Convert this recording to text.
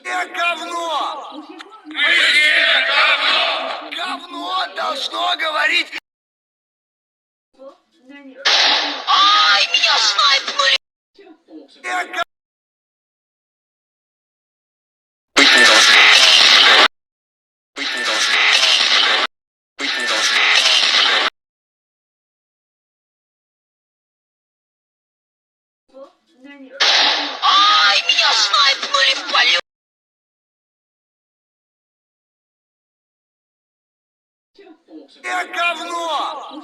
Я говно! Говно должно говорить... Ай, меня снайпнули! Я говно! Ай, меня снайпнули в полет! Я говно!